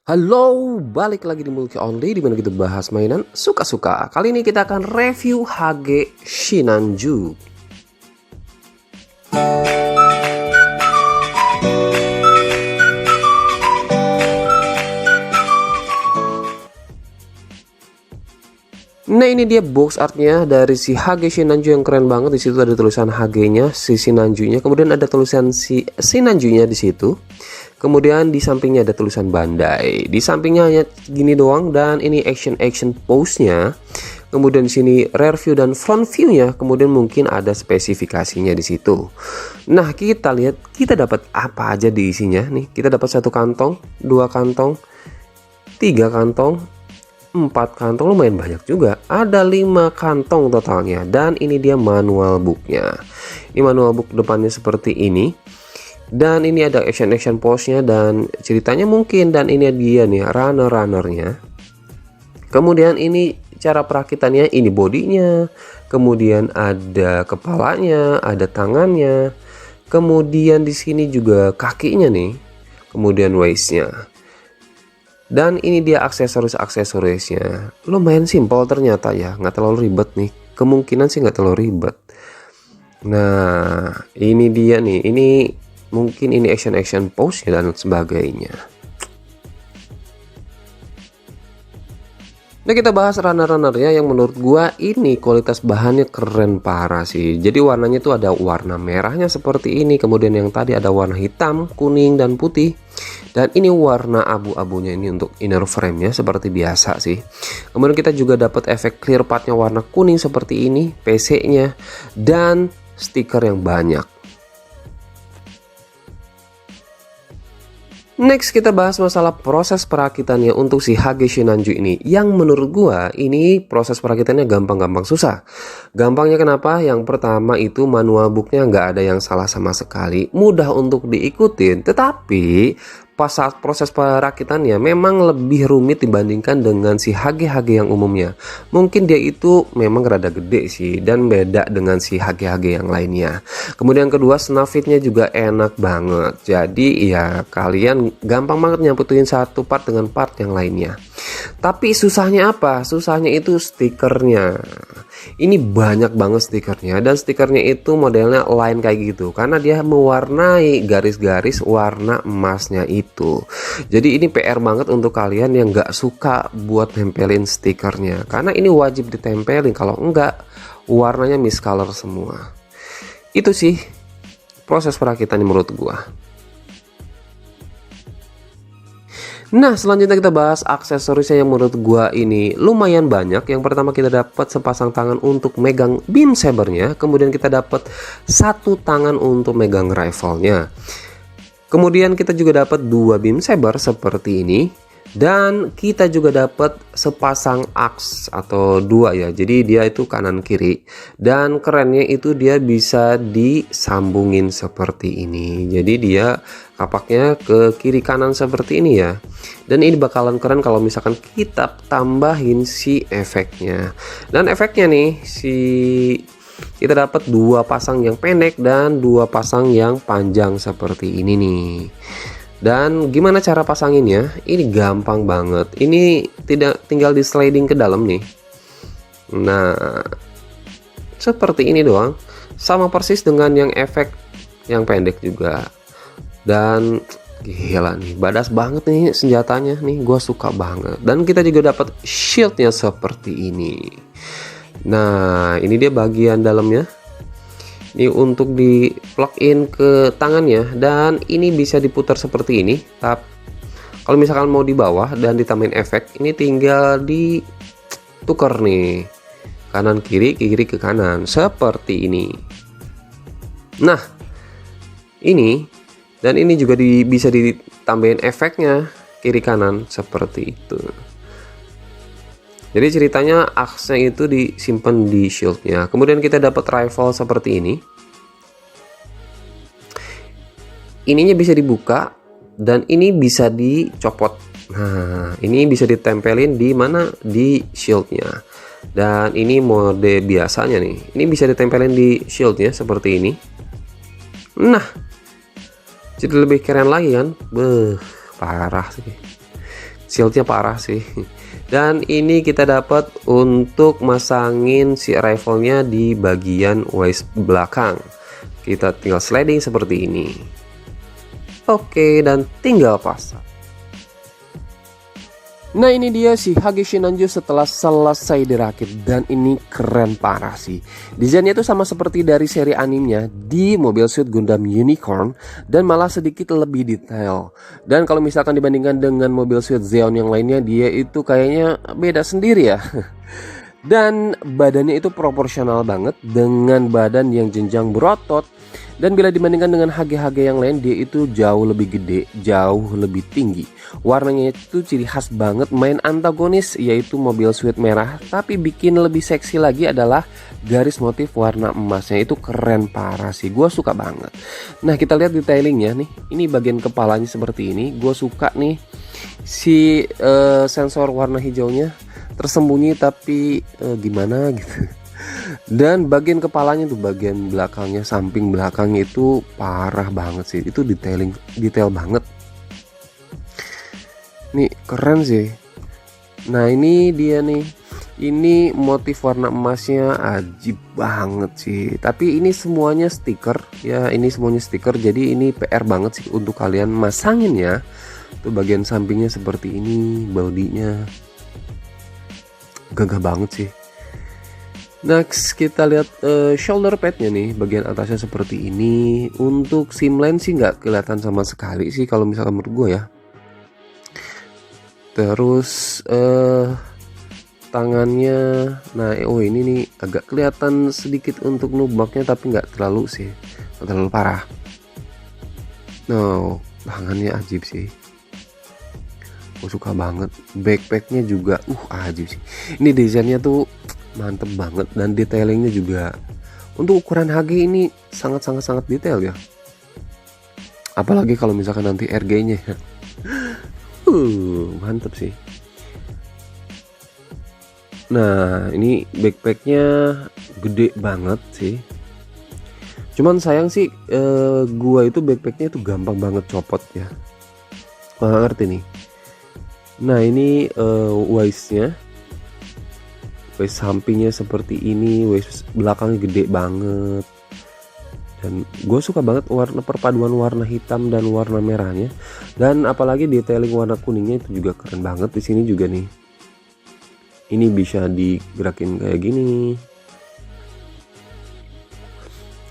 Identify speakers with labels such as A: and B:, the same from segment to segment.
A: Halo, balik lagi di Multi Only di mana kita bahas mainan suka-suka. Kali ini kita akan review HG Shinanju. Nah, ini dia box artnya dari si HG Shinanju yang keren banget. Di situ ada tulisan HG-nya, si Shinanju-nya. Kemudian ada tulisan si Shinanju-nya di situ. Kemudian di sampingnya ada tulisan Bandai. Di sampingnya hanya gini doang, dan ini action pose-nya. Kemudian di sini rear view dan front view-nya. Kemudian mungkin ada spesifikasinya di situ. Nah, kita lihat kita dapat apa aja di isinya nih. Kita dapat 1 kantong, 2 kantong, 3 kantong, 4 kantong, lumayan banyak juga. Ada 5 kantong totalnya. Dan ini dia manual booknya. Ini manual book depannya seperti ini. Dan ini ada action pose-nya dan ceritanya mungkin. Dan ini dia nih runner-runnernya. Kemudian ini cara perakitannya, ini bodinya. Kemudian ada kepalanya, ada tangannya. Kemudian di sini juga kakinya nih. Kemudian waist-nya. Dan ini dia aksesorisnya. Lumayan simpel ternyata ya, nggak terlalu ribet nih. Kemungkinan sih nggak terlalu ribet. Nah, ini dia nih. Ini mungkin ini action pose ya dan sebagainya. Nah, kita bahas runner-runnernya yang menurut gua ini kualitas bahannya keren parah sih. Jadi warnanya tuh ada warna merahnya seperti ini, kemudian yang tadi ada warna hitam, kuning dan putih. Dan ini warna abu-abunya ini untuk inner frame-nya seperti biasa sih. Kemudian kita juga dapat efek clear part-nya warna kuning seperti ini, PC-nya dan stiker yang banyak. Next kita bahas masalah proses perakitannya untuk si HG Shinanju ini. Yang menurut gua ini proses perakitannya gampang-gampang susah. Gampangnya kenapa? Yang pertama itu manual booknya nggak ada yang salah sama sekali. Mudah untuk diikutin. Tetapi pas saat proses perakitannya memang lebih rumit dibandingkan dengan si HG-HG yang umumnya. Mungkin dia itu memang rada gede sih dan beda dengan si HG-HG yang lainnya. Kemudian kedua, snafitnya juga enak banget. Jadi ya kalian gampang banget nyamputin satu part dengan part yang lainnya. Tapi susahnya apa? Susahnya itu stikernya. Ini banyak banget stikernya, dan stikernya itu modelnya line kayak gitu karena dia mewarnai garis-garis warna emasnya itu. Jadi ini PR banget untuk kalian yang nggak suka buat nempelin stikernya, karena ini wajib ditempelin, kalau enggak warnanya miscolor semua. Itu sih proses perakitannya menurut gua. Nah, selanjutnya kita bahas aksesorisnya yang menurut gua ini lumayan banyak. Yang pertama kita dapat sepasang tangan untuk megang beam sabernya, kemudian kita dapat 1 tangan untuk megang rifle-nya. Kemudian kita juga dapat 2 beam saber seperti ini. Dan kita juga dapat sepasang axe atau 2 ya. Jadi dia itu kanan kiri. Dan kerennya itu dia bisa disambungin seperti ini. Jadi dia kapaknya ke kiri kanan seperti ini ya. Dan ini bakalan keren kalau misalkan kita tambahin si efeknya. Dan efeknya nih kita dapat 2 pasang yang pendek dan 2 pasang yang panjang seperti ini nih. Dan gimana cara pasanginnya? Ini gampang banget. Ini tidak tinggal di sliding ke dalam nih. Nah, seperti ini doang. Sama persis dengan yang efek yang pendek juga. Dan gila nih, badass banget nih senjatanya nih. Gua suka banget. Dan kita juga dapat shieldnya seperti ini. Nah, ini dia bagian dalamnya. Ini untuk di plug in ke tangannya, dan ini bisa diputar seperti ini. Tapi kalau misalkan mau di bawah dan ditambahin efek, ini tinggal ditukar nih, kanan kiri, kiri ke kanan seperti ini. Nah, ini dan ini juga bisa ditambahin efeknya kiri kanan seperti itu. Jadi ceritanya aksnya itu disimpan di shieldnya. Kemudian kita dapat rifle seperti ini. Ininya bisa dibuka dan ini bisa dicopot. Nah, ini bisa ditempelin di mana? Di shieldnya. Dan ini mode biasanya nih. Ini bisa ditempelin di shieldnya seperti ini. Nah, jadi lebih keren lagi kan? Beuh, parah sih. shieldnya parah sih. Dan ini kita dapat untuk masangin si rifle-nya di bagian waist belakang. Kita tinggal sliding seperti ini. Oke, dan tinggal pasang. Nah, ini dia si Hage Shinanju setelah selesai dirakit, dan ini keren parah sih. Desainnya tuh sama seperti dari seri animenya di Mobile Suit Gundam Unicorn, dan malah sedikit lebih detail. Dan kalau misalkan dibandingkan dengan Mobile Suit Zeon yang lainnya, dia itu kayaknya beda sendiri ya. Dan badannya itu proporsional banget dengan badan yang jenjang berotot. Dan bila dibandingkan dengan Hage-Hage yang lain, dia itu jauh lebih gede, jauh lebih tinggi. Warnanya itu ciri khas banget main antagonis, yaitu Mobile Suit merah. Tapi bikin lebih seksi lagi adalah garis motif warna emasnya, itu keren parah sih. Gue suka banget. Nah, kita lihat detailingnya nih. Ini bagian kepalanya seperti ini. Gue suka nih si sensor warna hijaunya tersembunyi, tapi gimana gitu. Dan bagian kepalanya tuh, bagian belakangnya, samping belakangnya itu parah banget sih. Itu detail banget. Nih keren sih. Nah, ini dia nih. Ini motif warna emasnya ajib banget sih. Tapi ini semuanya stiker ya, ini semuanya stiker. Jadi ini PR banget sih untuk kalian masangin ya. Tuh bagian sampingnya seperti ini, bodinya gagah banget sih. Next kita lihat shoulder padnya nih, bagian atasnya seperti ini. Untuk seamline sih nggak kelihatan sama sekali sih kalau misalkan menurut gue ya. Terus tangannya, nah ini nih agak kelihatan sedikit untuk nubaknya, tapi nggak terlalu sih, nggak terlalu parah. No, tangannya ajib sih. Gue suka banget. Backpacknya juga ajib sih. Ini desainnya tuh mantep banget, dan detailingnya juga untuk ukuran Hage ini sangat detail ya. Apalagi kalau misalkan nanti RG-nya ya. Mantep sih. Nah, ini backpacknya gede banget sih. Cuman sayang sih gua itu backpacknya itu gampang banget copot ya. Nggak ngerti nih. Nah, ini waistnya. Waist sampingnya seperti ini, waist belakangnya gede banget. Dan gue suka banget warna perpaduan warna hitam dan warna merahnya. Dan apalagi detailing warna kuningnya itu juga keren banget di sini juga nih. Ini bisa digerakin kayak gini.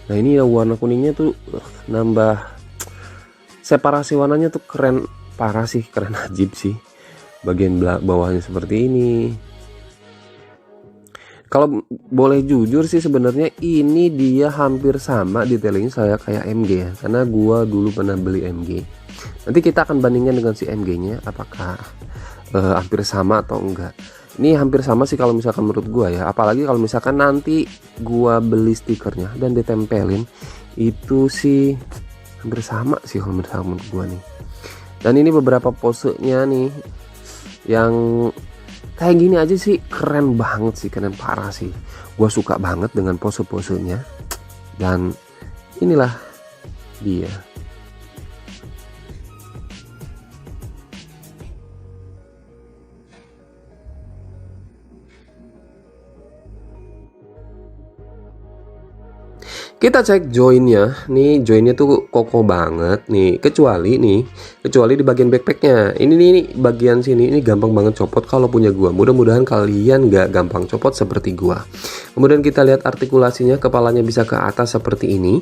A: Nah, ini ya warna kuningnya tuh nambah separasi warnanya tuh keren parah sih, keren ajib sih. Bagian bawahnya seperti ini. Kalau boleh jujur sih sebenarnya ini dia hampir sama detailingnya saya kayak MG ya, karena gua dulu pernah beli MG. Nanti kita akan bandingkan dengan si MG-nya apakah hampir sama atau enggak. Ini hampir sama sih kalau misalkan menurut gua ya, apalagi kalau misalkan nanti gua beli stikernya dan ditempelin, itu sih hampir sama sih kalau menurut gua nih. Dan ini beberapa posenya nih yang kayak gini aja sih keren banget sih, keren parah sih. Gue suka banget dengan pose-posenya. Dan inilah dia. Kita cek joinnya, nih joinnya tuh kokoh banget nih, kecuali di bagian backpacknya. Ini nih bagian sini ini gampang banget copot kalau punya gua. Mudah-mudahan kalian nggak gampang copot seperti gua. Kemudian kita lihat artikulasinya, kepalanya bisa ke atas seperti ini.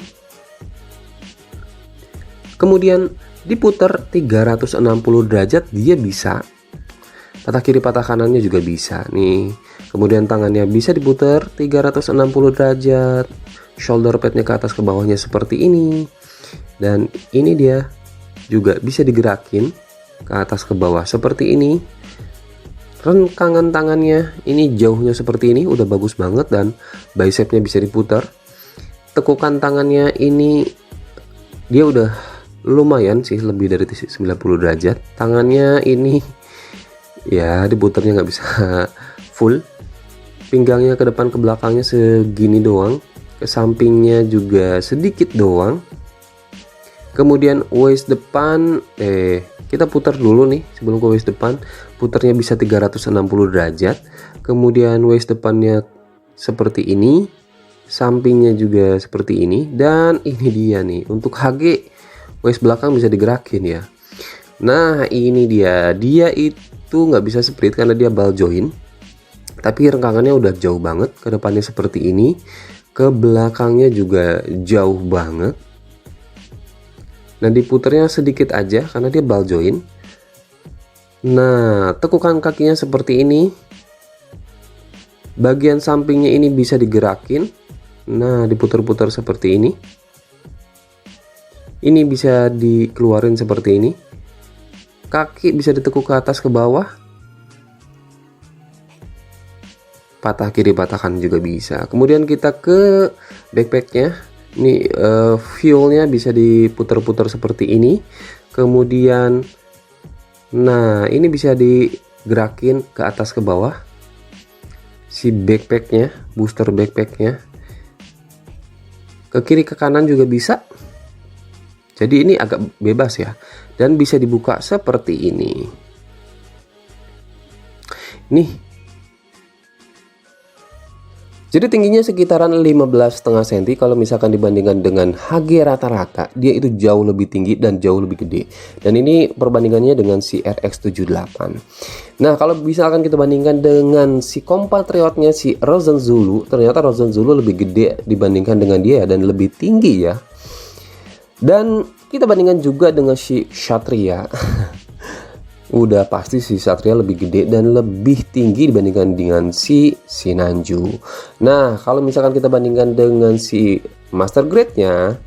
A: Kemudian diputar 360 derajat dia bisa. Patah kiri patah kanannya juga bisa nih. Kemudian tangannya bisa diputar 360 derajat. Shoulder padnya ke atas ke bawahnya seperti ini. Dan ini dia juga bisa digerakin ke atas ke bawah seperti ini. Rengkangan tangannya ini jauhnya seperti ini, udah bagus banget. Dan bicepnya bisa diputar. Tekukan tangannya ini dia udah lumayan sih, lebih dari 90 derajat. Tangannya ini ya diputarnya nggak bisa full. Pinggangnya ke depan ke belakangnya segini doang. Ke sampingnya juga sedikit doang. Kemudian waist depan Kita putar dulu nih sebelum ke waist depan. Putarnya bisa 360 derajat. Kemudian waist depannya seperti ini, sampingnya juga seperti ini. Dan ini dia nih, untuk HG waist belakang bisa digerakin ya. Nah ini dia itu nggak bisa split karena dia ball joint, tapi rengkangannya udah jauh banget. Ke depannya seperti ini, ke belakangnya juga jauh banget. Nah diputernya sedikit aja karena dia ball joint. Nah tekukan kakinya seperti ini, bagian sampingnya ini bisa digerakin. Nah diputar-putar seperti ini bisa dikeluarin seperti ini. Kaki bisa ditekuk ke atas ke bawah, patah kiri patah kanan juga bisa. Kemudian kita ke backpacknya. Ini fuelnya bisa diputar-putar seperti ini. Kemudian nah ini bisa digerakin ke atas ke bawah. Si backpacknya, booster backpacknya, ke kiri ke kanan juga bisa. Jadi ini agak bebas ya. Dan bisa dibuka seperti ini. Nih. Jadi tingginya sekitaran 15,5 cm. Kalau misalkan dibandingkan dengan HG rata-rata, dia itu jauh lebih tinggi dan jauh lebih gede. Dan ini perbandingannya dengan si RX78. Nah kalau misalkan kita bandingkan dengan si kompatriotnya si Rozen Zulu, ternyata Rozen Zulu lebih gede dibandingkan dengan dia dan lebih tinggi ya. Dan kita bandingkan juga dengan si Kshatriya. Udah pasti si Kshatriya lebih gede dan lebih tinggi dibandingkan dengan si Sinanju. Nah kalau misalkan kita bandingkan dengan si Master Grade-nya,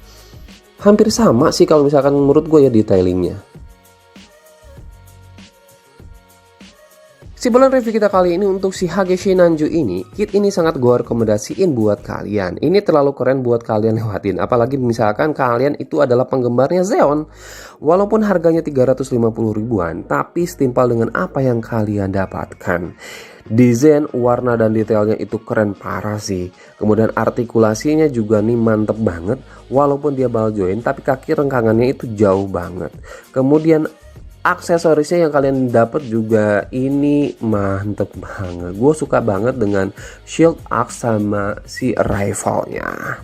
A: hampir sama sih kalau misalkan menurut gue ya detailingnya. Simpulan review kita kali ini untuk si HG Sinanju ini, kit ini sangat gue rekomendasiin buat kalian. Ini terlalu keren buat kalian lewatin, apalagi misalkan kalian itu adalah penggemarnya Zeon. Walaupun harganya 350 ribuan, tapi setimpal dengan apa yang kalian dapatkan. Desain, warna, dan detailnya itu keren parah sih. Kemudian artikulasinya juga nih mantep banget. Walaupun dia ball joint, tapi kaki rengkangannya itu jauh banget. Kemudian aksesorisnya yang kalian dapat juga ini mantep banget. Gue suka banget dengan shield axe sama si rifle-nya.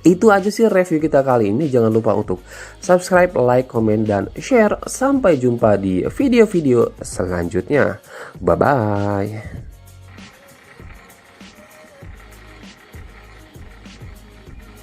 A: Itu aja sih review kita kali ini. Jangan lupa untuk subscribe, like, komen, dan share. Sampai jumpa di video-video selanjutnya. Bye-bye.